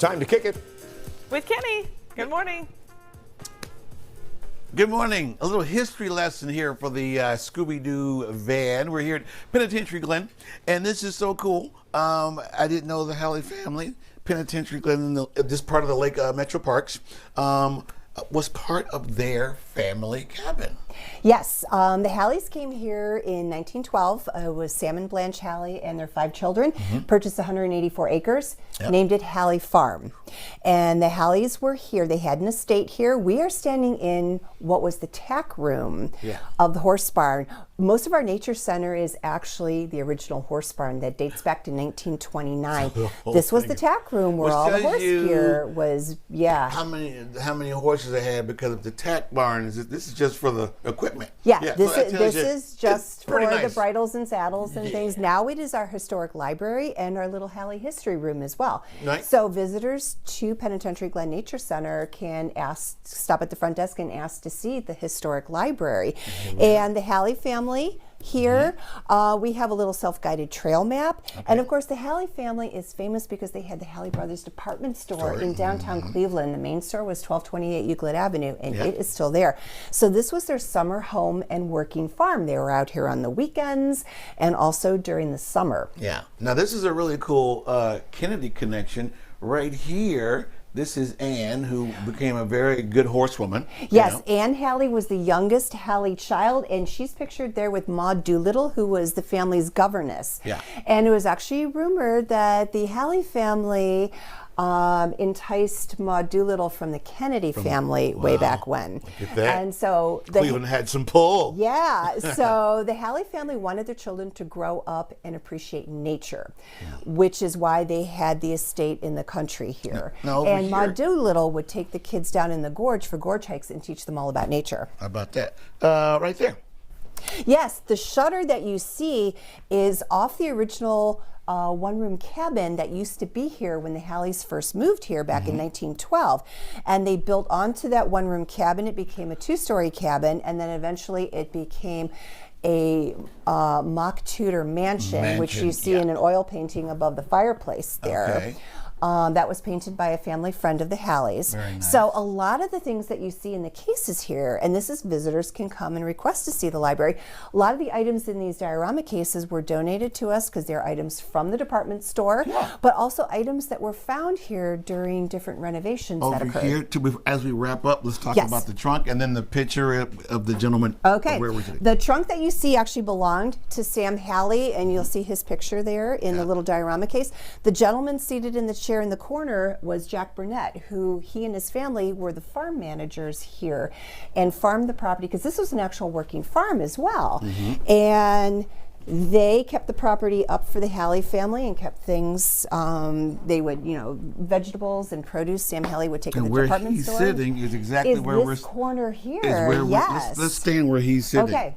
Time to kick it. With Kenny. Good morning. Good morning. A little history lesson here for the Scooby-Doo van. We're here at Penitentiary Glen, and this is so cool. I didn't know the Halley family, Penitentiary Glen, in this part of the Lake Metro Parks, was part of their family cabin. Yes, the Halleys came here in 1912. It was Sam and Blanche Halley and their 5 children, purchased 184 acres, named it Halley Farm. And the Halleys were here. They had an estate here. We are standing in what was the tack room of the horse barn. Most of our nature center is actually the original horse barn that dates back to 1929. This was the tack room where all the horse gear was, How many horses they had, because of the tack barn. This is just for the equipment. This is just for nice. the bridles and saddles and things. Now it is our historic library and our little Halley history room as well. Nice. So visitors to Penitentiary Glen Nature Center can stop at the front desk and ask to see the historic library. And the Halley family here, we have a little self-guided trail map. And of course the Halley family is famous because they had the Halley Brothers department store in downtown Cleveland. The main store was 1228 Euclid Avenue, and it is still there. So this was their summer home and working farm. They were out here on the weekends and also during the summer. Yeah. Now this is a really cool Kennedy connection right here. This is Anne, who became a very good horsewoman. Yes, Anne Halley was the youngest Halley child, and she's pictured there with Maud Doolittle, who was the family's governess. Yeah. And it was actually rumored that the Halley family enticed Maud Doolittle from the Kennedy family way back when. Look at that. And so Cleveland had some pull. Yeah, so the Halley family wanted their children to grow up and appreciate nature, which is why they had the estate in the country here. And Maud Doolittle would take the kids down in the gorge for gorge hikes and teach them all about nature. How about that? Right there. Yes, the shutter that you see is off the original one-room cabin that used to be here when the Halleys first moved here back in 1912. And they built onto that one-room cabin. It became a 2-story cabin, and then eventually it became a mock Tudor mansion, which you see in an oil painting above the fireplace there. That was painted by a family friend of the Halleys. Very nice. So a lot of the things that you see in the cases here, and this is visitors can come and request to see the library. A lot of the items in these diorama cases were donated to us because they're items from the department store, but also items that were found here during different renovations that occurred. Over here, as we wrap up, let's talk about the trunk and then the picture of the gentleman. Okay. Where we're sitting. The trunk that you see actually belonged to Sam Halley, and you'll see his picture there in the little diorama case. The gentleman seated in the chair in the corner was Jack Burnett, who he and his family were the farm managers here and farmed the property, because this was an actual working farm as well. And they kept the property up for the Halley family and kept things, they would, vegetables and produce Sam Halley would take to the department store. Where he's sitting is exactly where we're... this corner here, let's stand where he's sitting. Okay.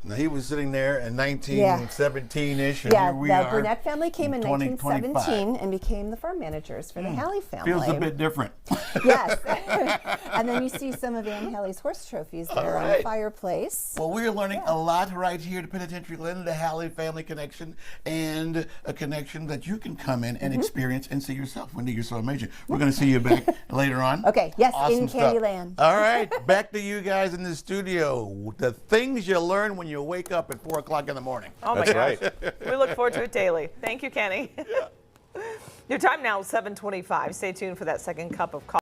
Now, he was sitting there in 1917-ish, and here we the are. Burnett family came in 1917 and became the farm managers for the Halley family. Feels a bit different. Yes. And then you see some of Anne Halley's horse trophies there on the fireplace. Well, we're learning a lot right here at Penitentiary Glen, the Halley family connection, and a connection that you can come in and experience and see yourself. Wendy, you're so amazing. We're going to see you back later on. Okay, yes, awesome in Candyland. All right, back to you guys in the studio. The things you learn when you wake up at 4 o'clock in the morning. Oh my gosh. We look forward to it daily. Thank you, Kenny. Your time now is 7:25. Stay tuned for that second cup of coffee.